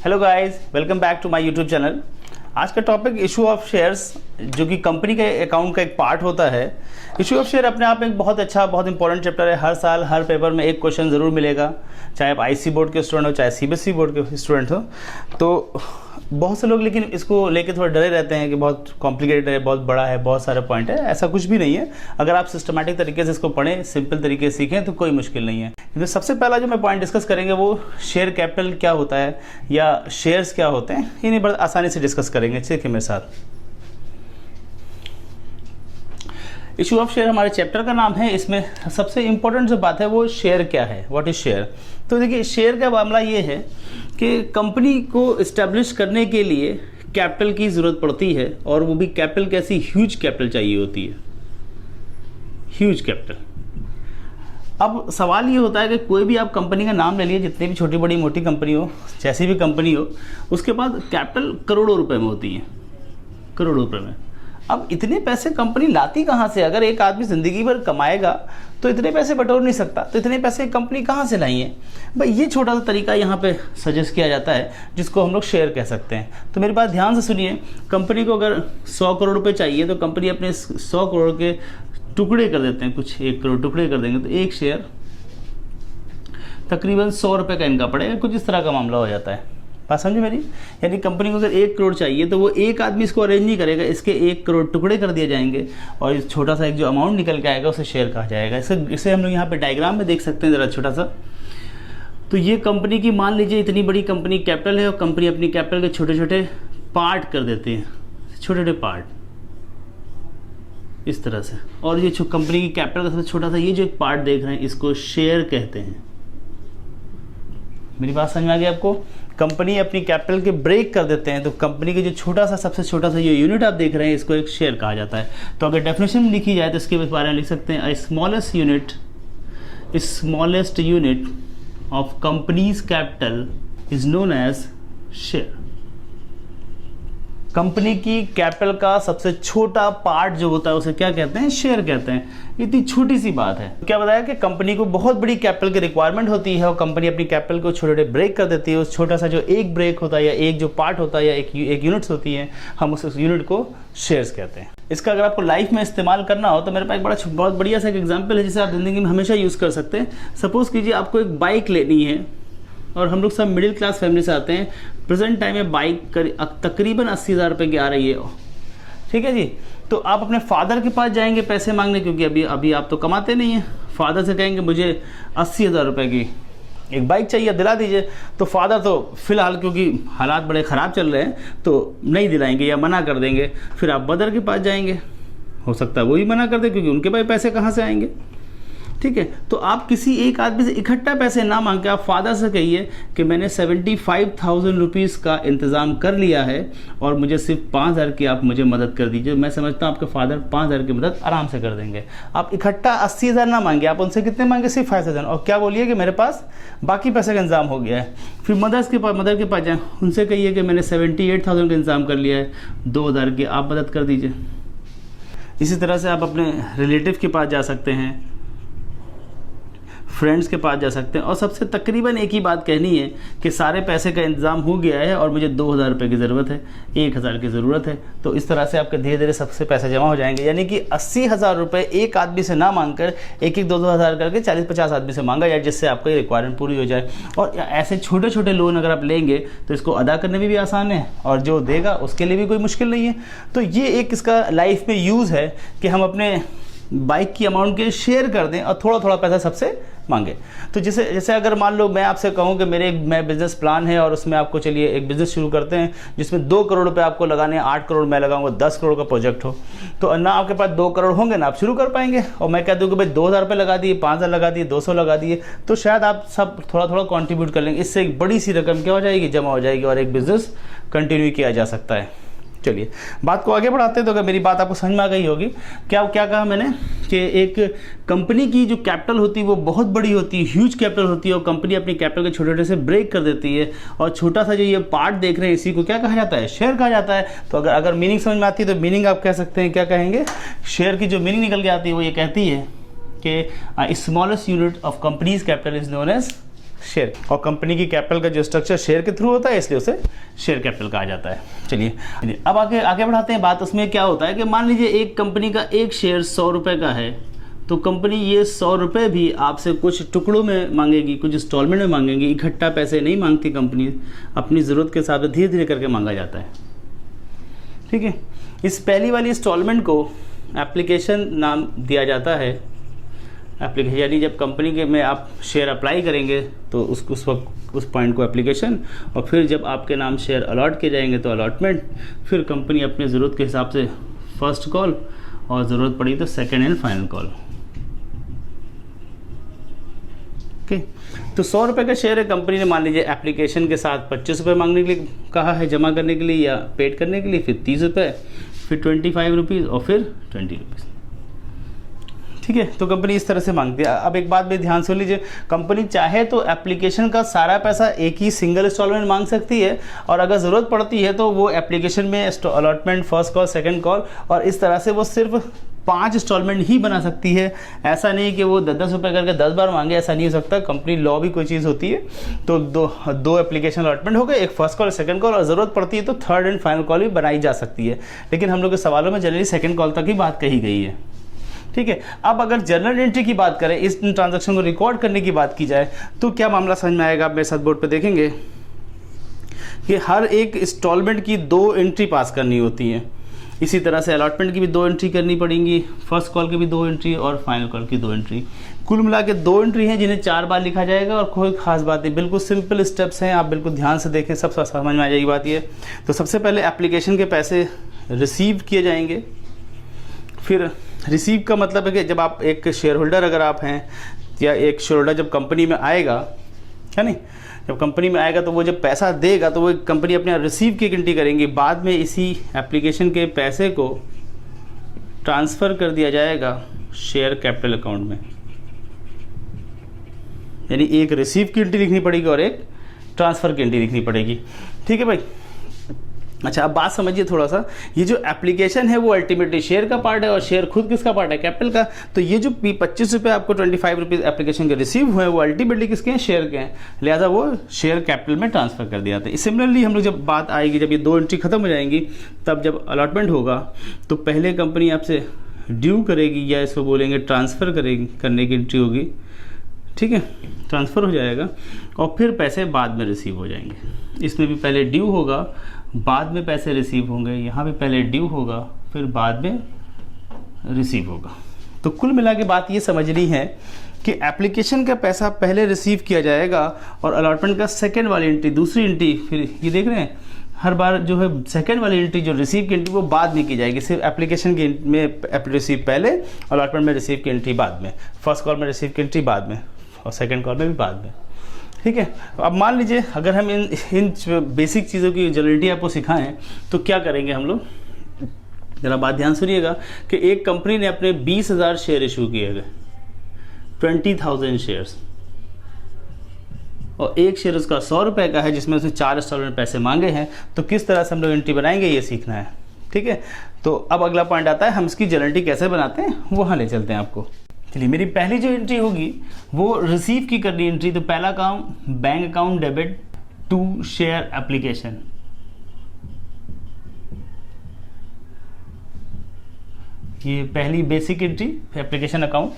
Hello guys, welcome back to my YouTube channel. आज का topic issue of shares, जो कि कंपनी के अकाउंट का एक पार्ट होता है। इशू ऑफ शेयर अपने आप में एक बहुत अच्छा, बहुत इंपॉर्टेंट चैप्टर है। हर साल हर पेपर में एक क्वेश्चन ज़रूर मिलेगा, चाहे आप आईसी बोर्ड के स्टूडेंट हो, चाहे सीबीएसई बोर्ड के स्टूडेंट हो। तो बहुत से लोग लेकिन इसको लेके थोड़ा डरे रहते हैं कि बहुत कॉम्प्लिकेटेड है, बहुत बड़ा है, बहुत सारे पॉइंट है। ऐसा कुछ भी नहीं है। अगर आप सिस्टमैटिक तरीके से इसको पढ़ें, सिंपल तरीके से सीखें तो कोई मुश्किल नहीं है। तो सबसे पहला जो मैं पॉइंट डिस्कस करेंगे वो शेयर कैपिटल क्या होता है या शेयर्स क्या होते हैं, इन्हें बड़ा आसानी से डिस्कस करेंगे। ठीक है, मेरे साथ। इशू ऑफ शेयर हमारे चैप्टर का नाम है। इसमें सबसे इंपॉर्टेंट जो बात है वो शेयर क्या है, व्हाट इज शेयर। तो देखिए, शेयर का मामला ये है कि कंपनी को इस्टेब्लिश करने के लिए कैपिटल की ज़रूरत पड़ती है, और वो भी कैपिटल कैसी, ह्यूज कैपिटल चाहिए होती है, ह्यूज कैपिटल। अब सवाल ये होता है कि कोई भी आप कंपनी का नाम ले लिए, जितनी भी छोटी बड़ी मोटी कंपनी हो, जैसी भी कंपनी हो, उसके बाद कैपिटल करोड़ों रुपए में होती है, करोड़ों रुपए में। अब इतने पैसे कंपनी लाती कहाँ से? अगर एक आदमी ज़िंदगी भर कमाएगा तो इतने पैसे बटोर नहीं सकता, तो इतने पैसे कंपनी कहाँ से लाई है भाई? ये छोटा सा तरीका यहाँ पे सजेस्ट किया जाता है, जिसको हम लोग शेयर कह सकते हैं। तो मेरी बात ध्यान से सुनिए। कंपनी को अगर 100 करोड़ रुपए चाहिए तो कंपनी अपने 100 करोड़ के टुकड़े कर देते हैं, कुछ 1 करोड़ टुकड़े कर देंगे, तो एक शेयर तकरीबन 100 रुपये का इनका पड़ेगा। कुछ इस तरह का मामला हो जाता है। बात समझे मेरी? यानी कंपनी को अगर 1 करोड़ चाहिए तो वो एक आदमी इसको अरेंज नहीं करेगा, इसके 1 करोड़ टुकड़े कर दिए जाएंगे और इस छोटा सा एक जो अमाउंट निकल के आएगा उसे शेयर कहा जाएगा। इसे हम लोग यहाँ पे डायग्राम में देख सकते हैं ज़रा छोटा सा। तो ये कंपनी की, मान लीजिए इतनी बड़ी कंपनी कैपिटल है, और कंपनी अपनी कैपिटल के छोटे छोटे पार्ट कर देते हैं, छोटे छोटे पार्ट इस तरह से। और ये कंपनी की कैपिटल का सबसे छोटा सा ये जो एक पार्ट देख रहे हैं, इसको शेयर कहते हैं। मेरी बात समझ में आ गई आपको? कंपनी अपनी कैपिटल के ब्रेक कर देते हैं, तो कंपनी के जो छोटा सा, सबसे छोटा सा ये यूनिट आप देख रहे हैं, इसको एक शेयर कहा जाता है। तो अगर डेफिनेशन में लिखी जाए तो इसके बारे में लिख सकते हैं, smallest unit of company's capital is known as share. Company की कैपिटल का सबसे छोटा पार्ट जो होता है उसे क्या कहते हैं? शेयर कहते हैं। इतनी छोटी सी बात है। क्या बताया कि कंपनी को बहुत बड़ी कैपिटल की रिक्वायरमेंट होती है और कंपनी अपनी कैपिटल को छोटे छोटे ब्रेक कर देती है। उस छोटा सा जो एक ब्रेक होता है या एक जो पार्ट होता है या एक यूनिट्स होती है, हम उस यूनिट को शेयर्स कहते हैं। इसका अगर आपको लाइफ में इस्तेमाल करना हो तो मेरे पास एक बहुत बढ़िया सा एक एग्जाम्पल है जिसे आप ज़िंदगी में हमेशा यूज़ कर सकते हैं। सपोज कीजिए आपको एक बाइक लेनी है, और हम लोग सब मिडिल क्लास फैमिली से आते हैं। प्रेजेंट टाइम में बाइक तकरीबन 80,000 रुपये की आ रही है, ठीक है जी। तो आप अपने फादर के पास जाएंगे पैसे मांगने, क्योंकि अभी आप तो कमाते नहीं हैं। फादर से कहेंगे मुझे 80,000 रुपये की एक बाइक चाहिए, दिला दीजिए। तो फादर तो फिलहाल, क्योंकि हालात बड़े ख़राब चल रहे हैं, तो नहीं दिलाएंगे या मना कर देंगे। फिर आप मदर के पास जाएंगे, हो सकता है वो भी मना कर दे, क्योंकि उनके पास पैसे कहाँ से आएंगे, ठीक है। तो आप किसी एक आदमी से इकट्ठा पैसे ना मांग के आप फादर से कहिए कि मैंने 75,000 रुपीज़ का इंतज़ाम कर लिया है और मुझे सिर्फ 5,000 की आप मुझे मदद कर दीजिए। मैं समझता हूँ आपके फादर 5,000 की मदद आराम से कर देंगे। आप इकट्ठा 80,000 ना मांगे, आप उनसे कितने मांगे? सिर्फ 5,000। और क्या बोलिए कि मेरे पास बाकी पैसे का इंतजाम हो गया है। फिर मदर के पास जाएँ, उनसे कहिए कि मैंने 78,000 का इंतज़ाम कर लिया है, 2,000 की आप मदद कर दीजिए। इसी तरह से आप अपने रिलेटिव के पास जा सकते हैं, फ्रेंड्स के पास जा सकते हैं, और सबसे तकरीबन एक ही बात कहनी है कि सारे पैसे का इंतज़ाम हो गया है और मुझे 2,000 रुपये की ज़रूरत है, 1,000 की ज़रूरत है। तो इस तरह से आपके धीरे धीरे सबसे पैसे जमा हो जाएंगे। यानी कि 80,000 रुपये एक आदमी से ना मांगकर एक 2-2 हज़ार करके 40-50 आदमी से मांगा जाए, जिससे आपका ये रिक्वायरमेंट पूरी हो जाए। और ऐसे छोटे छोटे लोन अगर आप लेंगे तो इसको अदा करने में भी आसान है, और जो देगा उसके लिए भी कोई मुश्किल नहीं है। तो ये एक इसका लाइफ में यूज़ है कि हम अपने बाइक की अमाउंट के शेयर कर दें और थोड़ा थोड़ा पैसा सबसे मांगे। तो जैसे अगर मान लो मैं आपसे कहूँ कि मैं बिज़नेस प्लान है और उसमें आपको चलिए एक बिज़नेस शुरू करते हैं जिसमें 2 करोड़ रुपए आपको लगाने हैं, 8 करोड़ मैं लगाऊंगा, 10 करोड़ का प्रोजेक्ट हो, तो ना आपके पास 2 करोड़ होंगे ना आप शुरू कर पाएंगे। और मैं कह दूँ कि भाई 2,000 रुपये लगा दिए, 5,000 लगा दिए, 200 लगा दिए, तो शायद आप सब थोड़ा थोड़ा कॉन्ट्रीब्यूट कर लेंगे। इससे एक बड़ी सी रकम क्या हो जाएगी, जमा हो जाएगी, और एक बिज़नेस कंटिन्यू किया जा सकता है। चलिए बात को आगे बढ़ाते हैं। तो अगर मेरी बात आपको समझ में आ गई होगी, क्या कहा मैंने कि एक कंपनी की जो कैपिटल होती है वो बहुत बड़ी होती है, ह्यूज कैपिटल होती है, और कंपनी अपनी कैपिटल के छोटे छोटे से ब्रेक कर देती है, और छोटा सा जो ये पार्ट देख रहे हैं इसी को क्या कहा जाता है? शेयर कहा जाता है। तो अगर मीनिंग समझ में आती है तो मीनिंग आप कह सकते हैं, क्या कहेंगे? शेयर की जो मीनिंग निकल के आती है वो ये कहती है कि smallest unit of company's capital is known as share, और कंपनी की कैपिटल का जो स्ट्रक्चर शेयर के थ्रू होता है इसलिए उसे शेयर कैपिटल कहा जाता है। चलिए अब आगे बढ़ाते हैं बात। उसमें क्या होता है कि मान लीजिए एक कंपनी का एक शेयर 100 रुपये का है, तो कंपनी ये 100 रुपये भी आपसे कुछ टुकड़ों में मांगेगी, कुछ इंस्टॉलमेंट में मांगेंगी, इकट्ठा पैसे नहीं मांगती कंपनी, अपनी ज़रूरत के हिसाब से धीरे धीरे करके मांगा जाता है। ठीक है, इस पहली वाली इंस्टॉलमेंट को एप्लीकेशन नाम दिया जाता है। एप्लीकेशन यानी जब कंपनी के में आप शेयर अप्लाई करेंगे तो उस वक्त उस पॉइंट को एप्लीकेशन, और फिर जब आपके नाम शेयर अलॉट किए जाएंगे तो अलॉटमेंट, फिर कंपनी अपनी ज़रूरत के हिसाब से फर्स्ट कॉल और ज़रूरत पड़ी तो second and final call. Okay, तो 100 रुपये का शेयर है, कंपनी ने मान लीजिए एप्लीकेशन के साथ 25 रुपये मांगने के लिए कहा है, जमा करने के लिए या पेड करने के लिए, फिर 30 रुपये, फिर 25 रुपीज़ और फिर 20 रुपीज़। ठीक है, तो कंपनी इस तरह से मांगती है। अब एक बात भी ध्यान सुन लीजिए, कंपनी चाहे तो एप्लीकेशन का सारा पैसा एक ही सिंगल इंस्टॉलमेंट मांग सकती है, और अगर ज़रूरत पड़ती है तो वो एप्लीकेशन में allotment, first call, second call, और इस तरह से वो सिर्फ 5 इंस्टॉलमेंट ही बना सकती है। ऐसा नहीं कि वो 10-10 रुपये करके 10 बार मांगे, ऐसा नहीं हो सकता। कंपनी लॉ भी कोई चीज़ होती है, तो दो एप्लीकेशन अलॉटमेंट हो गए, एक फर्स्ट कॉल, सेकंड कॉल, और ज़रूरत पड़ती है तो थर्ड एंड फाइनल कॉल भी बनाई जा सकती है। लेकिन हम लोग के सवालों में जनरली सेकंड कॉल तक ही बात कही गई है। ठीक है, अब अगर जर्नल एंट्री की बात करें, इस ट्रांजैक्शन को रिकॉर्ड करने की बात की जाए, तो क्या मामला समझ में आएगा। आप मेरे साथ बोर्ड पे देखेंगे कि हर एक इंस्टॉलमेंट की 2 एंट्री पास करनी होती है। इसी तरह से अलॉटमेंट की भी 2 एंट्री करनी पड़ेंगी, फर्स्ट कॉल की भी 2 एंट्री और फाइनल कॉल की 2 एंट्री। कुल मिला के 2 एंट्री हैं जिन्हें 4 बार लिखा जाएगा, और कोई खास बात नहीं, बिल्कुल सिंपल स्टेप्स हैं। आप बिल्कुल ध्यान से देखें, सब समझ में आ जाएगी बात ये। तो सबसे पहले एप्लीकेशन के पैसे रिसीव किए जाएंगे। फिर रिसीव का मतलब है कि जब आप एक शेयर होल्डर अगर आप हैं, या एक शेयर होल्डर जब कंपनी में आएगा, है नहीं, जब कंपनी में आएगा तो वो जब पैसा देगा तो वो कंपनी अपने रिसीव की गिनती करेंगी। बाद में इसी एप्लीकेशन के पैसे को ट्रांसफ़र कर दिया जाएगा शेयर कैपिटल अकाउंट में। यानी एक रिसीव की एंट्री लिखनी पड़ेगी और एक ट्रांसफ़र की एंट्री लिखनी पड़ेगी। ठीक है भाई। अच्छा, अब बात समझिए थोड़ा सा, ये जो एप्लीकेशन है वो अल्टीमेटली शेयर का पार्ट है, और शेयर खुद किसका पार्ट है, कैपिटल का। तो ये जो 25 रुपये आपको 25 रुपीज़ एप्लीकेशन के रिसीव हुए हैं, वो अल्टीमेटली किसके हैं, शेयर के हैं, लिहाजा वो शेयर कैपिटल में ट्रांसफ़र कर दिया जाता है। सिमिलरली हम लोग जब बात आएगी, जब ये 2 एंट्री खत्म हो जाएंगी, तब जब अलॉटमेंट होगा तो पहले कंपनी आपसे ड्यू करेगी, या इसको बोलेंगे ट्रांसफ़र करने की एंट्री होगी। ठीक है, ट्रांसफ़र हो जाएगा, और फिर पैसे बाद में रिसीव हो जाएंगे। इसमें भी पहले ड्यू होगा, बाद में पैसे रिसीव होंगे। यहाँ भी पहले ड्यू होगा, फिर बाद में रिसीव होगा। तो कुल मिला के बात ये समझनी है कि एप्लीकेशन का पैसा पहले रिसीव किया जाएगा, और अलॉटमेंट का सेकंड वाली एंट्री, दूसरी एंट्री, फिर ये देख रहे हैं हर बार जो है सेकंड वाली एंट्री जो रिसीव की एंट्री वो बाद में की जाएगी। सिर्फ एप्लीकेशन की में रिसीव पहले, अलॉटमेंट में रिसीव की एंट्री बाद में, फर्स्ट कॉल में रिसीव की एंट्री बाद में, और सेकेंड कॉल में भी बाद में। ठीक है, अब मान लीजिए अगर हम इन बेसिक चीज़ों की जनरलिटी आपको सिखाएं तो क्या करेंगे हम लोग, ज़रा बात ध्यान सुनिएगा कि एक कंपनी ने अपने 20,000 शेयर इशू किए गए, 20,000 शेयर्स, और एक शेयर उसका 100 रुपये का है, जिसमें उसने 4 इंस्टॉलमेंट पैसे मांगे हैं। तो किस तरह से हम लोग एंट्री बनाएंगे ये सीखना है। ठीक है, तो अब अगला पॉइंट आता है, हम इसकी जनरलिटी कैसे बनाते हैं वहाँ ले चलते हैं आपको। चलिए, मेरी पहली जो एंट्री होगी वो रिसीव की करनी एंट्री। तो पहला काम, bank account debit to share application. ये पहली बेसिक एंट्री, एप्लीकेशन अकाउंट।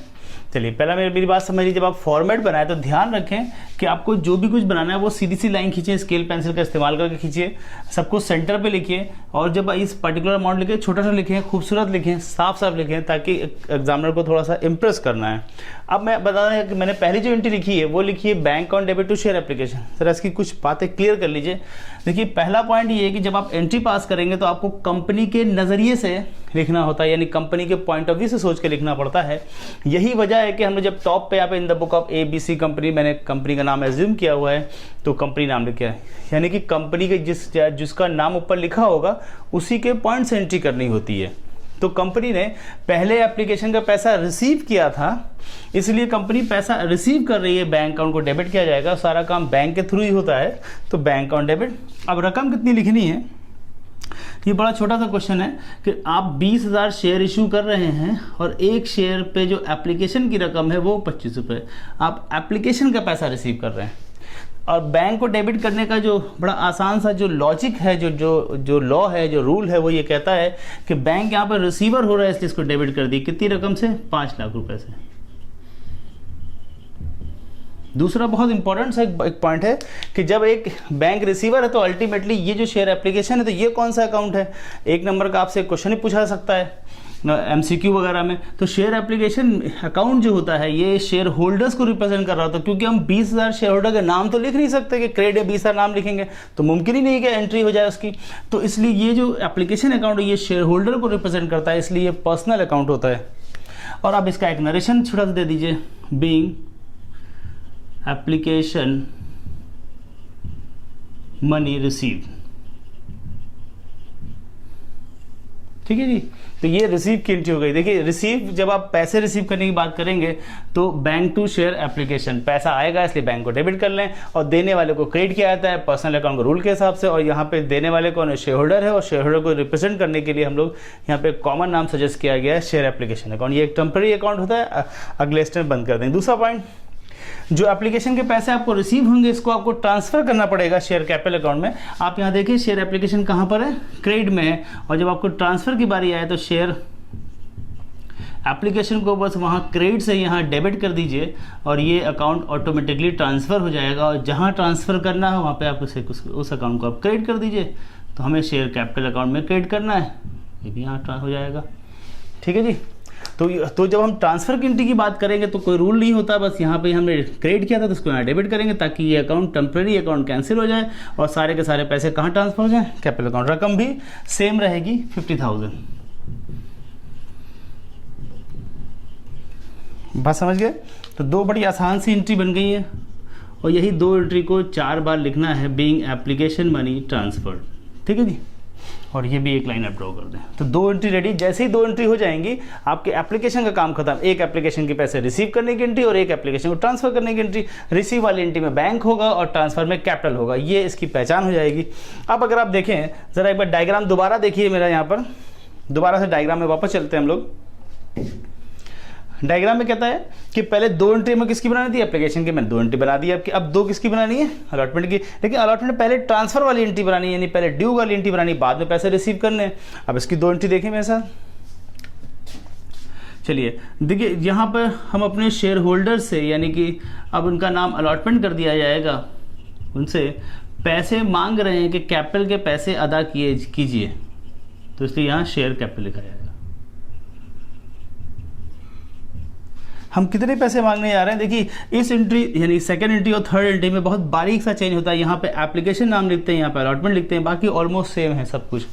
चलिए, पहला मेरी बात समझिए, जब आप फॉर्मेट बनाए तो ध्यान रखें कि आपको जो भी कुछ बनाना है वो सीधी सी लाइन खींचिए, स्केल पेंसिल का इस्तेमाल करके खींचिए, सब कुछ सेंटर पे लिखिए, और जब इस पर्टिकुलर अमाउंट लिखे छोटा सा लिखें, खूबसूरत लिखें, साफ साफ लिखें, ताकि एग्जामिनर को थोड़ा सा इंप्रेस करना है। अब मैं बता दें कि मैंने पहली जो एंट्री लिखी है वो लिखी है bank account debit to share application. Sir इसकी कुछ बातें क्लियर कर लीजिए। देखिए, पहला पॉइंट ये है कि जब आप एंट्री पास करेंगे तो आपको कंपनी के नज़रिए से लिखना होता है, यानी कंपनी के पॉइंट ऑफ व्यू से सोच के लिखना पड़ता है। यही वजह है कि हमने जब टॉप पे यहाँ पे in the book of ABC company, मैंने कंपनी का नाम एज्यूम किया हुआ है, तो कंपनी नाम लिखा है, यानी कि कंपनी के जिसका नाम ऊपर लिखा होगा उसी के पॉइंट से एंट्री करनी होती है। तो कंपनी ने पहले एप्लीकेशन का पैसा रिसीव किया था, इसलिए कंपनी पैसा रिसीव कर रही है, बैंक अकाउंट को डेबिट किया जाएगा, सारा काम बैंक के थ्रू ही होता है, तो बैंक अकाउंट डेबिट। अब रकम कितनी लिखनी है, ये बड़ा छोटा सा क्वेश्चन है कि आप 20,000 शेयर इशू कर रहे हैं, और एक शेयर पे जो एप्लीकेशन की रकम है वो 25 रुपये, आप एप्लीकेशन का पैसा रिसीव कर रहे हैं। और बैंक को डेबिट करने का जो बड़ा आसान सा जो लॉजिक है, जो लॉ है, जो रूल है, वो ये कहता है कि बैंक यहाँ पर रिसीवर हो रहा है इसलिए इसको डेबिट कर दी। कितनी रकम से? 5 लाख रुपए से। दूसरा बहुत इंपॉर्टेंट सा एक पॉइंट है कि जब एक बैंक रिसीवर है तो अल्टीमेटली ये जो शेयर एप्लीकेशन है तो ये कौन सा अकाउंट है? 1 नंबर का आपसे क्वेश्चन ही पूछा सकता है MCQ वगैरह में। तो शेयर एप्लीकेशन अकाउंट जो होता है ये शेयर होल्डर्स को रिप्रेजेंट कर रहा होता है, क्योंकि हम 20,000 शेयर होल्डर के नाम तो लिख नहीं सकते कि क्रेडिट या 20,000 नाम लिखेंगे तो मुमकिन ही नहीं कि एंट्री हो जाए उसकी। तो इसलिए ये जो एप्लीकेशन अकाउंट है ये शेयर होल्डर को रिप्रेजेंट करता है, इसलिए ये पर्सनल अकाउंट होता है। और आप इसका एक नरेशन छोटा सा दे दीजिए, बीइंग एप्लीकेशन मनी रिसीव। ठीक है जी, तो ये रिसीव की एंट्री हो गई। देखिए रिसीव, जब आप पैसे रिसीव करने की बात करेंगे तो बैंक टू शेयर एप्लीकेशन, पैसा आएगा इसलिए बैंक को डेबिट कर लें, और देने वाले को क्रेडिट किया जाता है पर्सनल अकाउंट के रूल के हिसाब से। और यहाँ पे देने वाले कौन? शेयर होल्डर है, और शेयर होल्डर को रिप्रेजेंट करने के लिए हम लोग यहाँ पे कॉमन नाम सजेस्ट किया गया है शेयर एप्लीकेशन अकाउंट। ये एक टेम्पररी अकाउंट होता है, अगले स्टेप बंद कर देंगे। दूसरा पॉइंट, जो एप्लीकेशन के पैसे आपको रिसीव होंगे इसको आपको ट्रांसफर करना पड़ेगा शेयर कैपिटल अकाउंट में। आप यहाँ देखिए शेयर एप्लीकेशन कहाँ पर है? क्रेडिट में है, और जब आपको ट्रांसफर की बारी आए तो शेयर एप्लीकेशन को बस वहाँ क्रेडिट से यहाँ डेबिट कर दीजिए और ये अकाउंट ऑटोमेटिकली ट्रांसफ़र हो जाएगा, और जहाँ ट्रांसफ़र करना है वहाँ पे आप उस अकाउंट को आप क्रेडिट कर दीजिए। तो हमें शेयर कैपिटल अकाउंट में क्रेडिट करना है, ये भी यहाँ हो जाएगा। ठीक है जी, तो जब हम ट्रांसफ़र की एंट्री की बात करेंगे तो कोई रूल नहीं होता, बस यहाँ पे हमने क्रेडिट किया था तो उसको यहाँ डेबिट करेंगे ताकि ये अकाउंट टेम्प्रेरी अकाउंट कैंसिल हो जाए और सारे के सारे पैसे कहाँ ट्रांसफ़र हो जाए? Capital account. रकम भी सेम रहेगी 50,000। बात समझ गए? तो 2 बड़ी आसान सी एंट्री बन गई है, और यही 2 एंट्री को 4 बार लिखना है, बीइंग एप्लीकेशन मनी ट्रांसफर्ड। ठीक है जी, और ये भी एक लाइन आप ड्रॉ कर दें। तो 2 एंट्री रेडी। जैसे ही 2 एंट्री हो जाएंगी आपके एप्लीकेशन का काम खत्म। एक एप्लीकेशन के पैसे रिसीव करने की एंट्री और एक एप्लीकेशन को ट्रांसफर करने की एंट्री। रिसीव वाली एंट्री में बैंक होगा और ट्रांसफर में कैपिटल होगा, ये इसकी पहचान हो जाएगी। अब अगर आप देखें ज़रा एक बार डायग्राम दोबारा देखिए मेरा, यहाँ पर दोबारा से डायग्राम में वापस चलते हैं हम लोग। डायग्राम में कहता है कि पहले 2 एंट्री में किसकी बनानी थी? एप्लीकेशन की। मैंने 2 एंट्री बना दी। अब 2 किसकी बनानी है? अलॉटमेंट की। लेकिन अलॉटमेंट में पहले ट्रांसफर वाली एंट्री बनानी है, यानी पहले ड्यू वाली एंट्री बनानी, बाद में पैसे रिसीव करने। अब इसकी 2 एंट्री देखें मेरे साथ। चलिए देखिए, यहाँ पर हम अपने शेयर होल्डर से, यानी कि अब उनका नाम अलॉटमेंट कर दिया जाएगा, उनसे पैसे मांग रहे हैं कि कैपिटल के पैसे अदा कीजिए, तो इसलिए यहाँ शेयर कैपिटल लिखा जाएगा। हम कितने पैसे मांगने जा रहे हैं? देखिए इस एंट्री यानी सेकंड एंट्री और थर्ड एंट्री में बहुत बारीक सा चेंज होता है। यहाँ पे एप्लीकेशन नाम लिखते हैं, यहाँ पे अलॉटमेंट लिखते हैं, बाकी ऑलमोस्ट सेम है सब कुछ।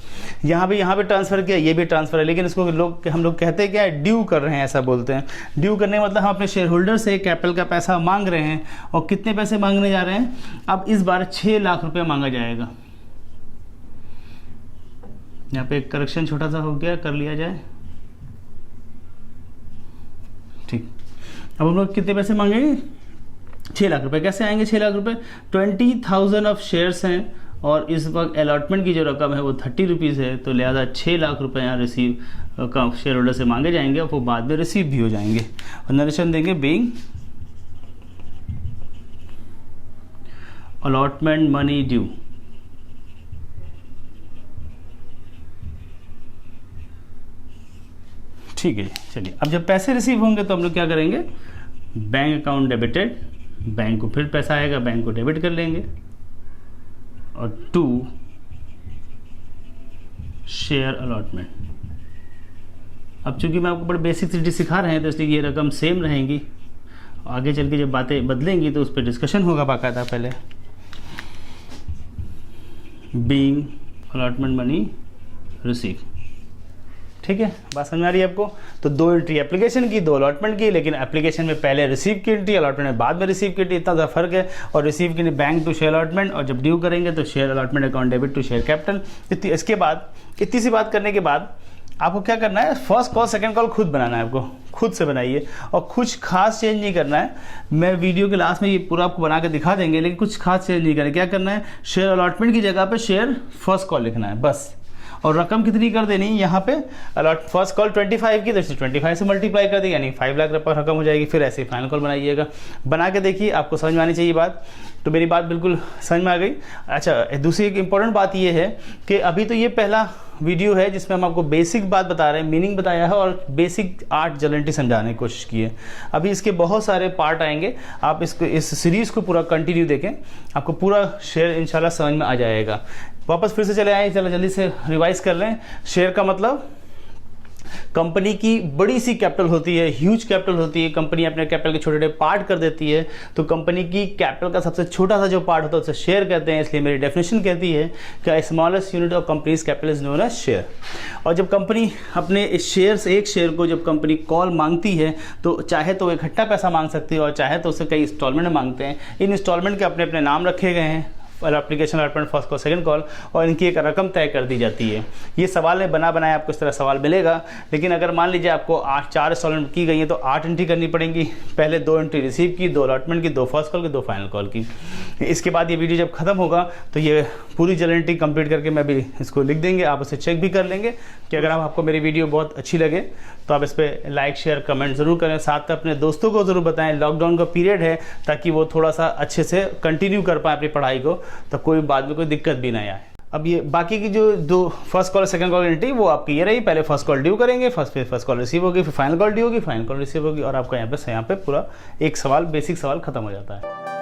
यहाँ पे ट्रांसफर किया, ये भी ट्रांसफर है, लेकिन इसको हम लोग कहते हैं क्या है? ड्यू कर रहे हैं, ऐसा बोलते हैं। ड्यू करने का मतलब हम अपने शेयर होल्डर से कैपिटल का पैसा मांग रहे हैं। और कितने पैसे मांगने जा रहे हैं? अब इस बार 6 लाख रुपये मांगा जाएगा। यहाँ पे एक करेक्शन छोटा सा हो गया, कर लिया जाए। ठीक, अब हम लोग कितने पैसे मांगेंगे? 6 लाख रुपए। कैसे आएंगे 6 लाख रुपए? 20,000 ऑफ शेयर्स हैं और इस वक्त अलॉटमेंट की जो रकम है वो 30 रुपीज़ है, तो लिहाजा 6 लाख रुपए यहाँ रिसीव शेयर होल्डर से मांगे जाएंगे और वो बाद में रिसीव भी हो जाएंगे। और नरेशन देंगे बीइंग अलॉटमेंट मनी ड्यू। ठीक है, चलिए अब जब पैसे रिसीव होंगे तो हम लोग क्या करेंगे? बैंक अकाउंट डेबिटेड, बैंक को फिर पैसा आएगा, बैंक को डेबिट कर लेंगे, और 2 शेयर अलॉटमेंट। अब चूंकि मैं आपको बड़े बेसिक चीज़ सिखा रहे हैं तो इसलिए ये रकम सेम रहेंगी, आगे चल के जब बातें बदलेंगी तो उस पर डिस्कशन होगा बाकायदा। पहले बीइंग अलॉटमेंट मनी रिसीव। ठीक है, बात समझ आ रही है आपको? तो 2 एंट्री एप्लीकेशन की, 2 अलॉटमेंट की, लेकिन एप्लीकेशन में पहले रिसीव की एंट्री, अलॉटमेंट में बाद में रिसीव की एंट्री, इतना ज़्यादा फर्क है। और रिसीव की बैंक टू शेयर अलॉटमेंट, और जब ड्यू करेंगे तो share allotment account debit to share capital. इसके बाद इतनी सी बात करने के बाद आपको क्या करना है? फर्स्ट कॉल सेकंड कॉल खुद बनाना है, आपको खुद से बनाइए और कुछ खास चेंज नहीं करना है। मैं वीडियो के लास्ट में ये पूरा आपको बना के दिखा देंगे, लेकिन कुछ खास चेंज नहीं करना है। क्या करना है? शेयर अलॉटमेंट की जगह पे शेयर फर्स्ट कॉल लिखना है बस। और रकम कितनी कर देनी यहाँ पे, अलॉट फर्स्ट कॉल 25 की, तो 25 से मल्टीप्लाई कर दी, यानी 5 लाख रुपये रकम हो जाएगी। फिर ऐसे फाइनल कॉल बनाइएगा, बना के देखिए, आपको समझ में आनी चाहिए बात। तो मेरी बात बिल्कुल समझ में आ गई। अच्छा, दूसरी एक इंपॉर्टेंट बात ये है कि अभी तो ये पहला वीडियो है जिसमें हम आपको बेसिक बात बता रहे हैं, मीनिंग बताया है और बेसिक आर्ट जनरल एंट्री समझाने की कोशिश की है। अभी इसके बहुत सारे पार्ट आएंगे, आप इसको इस सीरीज़ को पूरा कंटिन्यू देखें, आपको पूरा शेयर इंशाल्लाह समझ में आ जाएगा। वापस फिर से चले आए, चलो जल्दी से रिवाइज कर लें। शेयर का मतलब कंपनी की बड़ी सी कैपिटल होती है, ह्यूज कैपिटल होती है, कंपनी अपने कैपिटल के छोटे छोटे पार्ट कर देती है। तो कंपनी की कैपिटल का सबसे छोटा सा जो पार्ट होता है उसे शेयर कहते हैं। इसलिए मेरी डेफिनेशन कहती है कि smallest unit of company's capital is known as share. और जब कंपनी अपने इस शेयर एक शेयर को जब कंपनी कॉल मांगती है तो चाहे तो इकट्ठा पैसा मांग सकती है और चाहे तो उसे कई इंस्टॉलमेंट में मांगते हैं। इन इंस्टॉलमेंट के अपने अपने नाम रखे गए हैं और application allotment, first call, second call, और इनकी एक रकम तय कर दी जाती है। ये सवाल में बना बनाया आपको इस तरह सवाल मिलेगा। लेकिन अगर मान लीजिए आपको 4 इंस्टॉलमेंट की गई है तो 8 एंट्री करनी पड़ेंगी। पहले 2 एंट्री रिसीव की, 2 अलॉटमेंट की, 2 फर्स्ट कॉल की, 2 फाइनल कॉल की। इसके बाद ये वीडियो जब खत्म होगा तो ये पूरी जनरल एंट्री कंप्लीट करके मैं भी इसको लिख देंगे, आप उसे चेक भी कर लेंगे कि अगर आपको मेरी वीडियो बहुत अच्छी लगे तो आप इस पर लाइक, शेयर, कमेंट ज़रूर करें। साथ में अपने दोस्तों को ज़रूर बताएं। लॉकडाउन का पीरियड है ताकि वो थोड़ा सा अच्छे से कंटिन्यू कर पाए अपनी पढ़ाई को, तो कोई बाद में कोई दिक्कत भी नहीं आए। अब ये बाकी की जो 2 first call, second call entry वो आपकी ये रही। पहले फर्स्ट कॉल ड्यू करेंगे, फिर फर्स्ट कॉल रिसीव होगी, फिर फाइनल कॉल ड्यू होगी, फाइनल कॉल रिसीव होगी, और आपका यहाँ पे पूरा एक सवाल, बेसिक सवाल खत्म हो जाता है।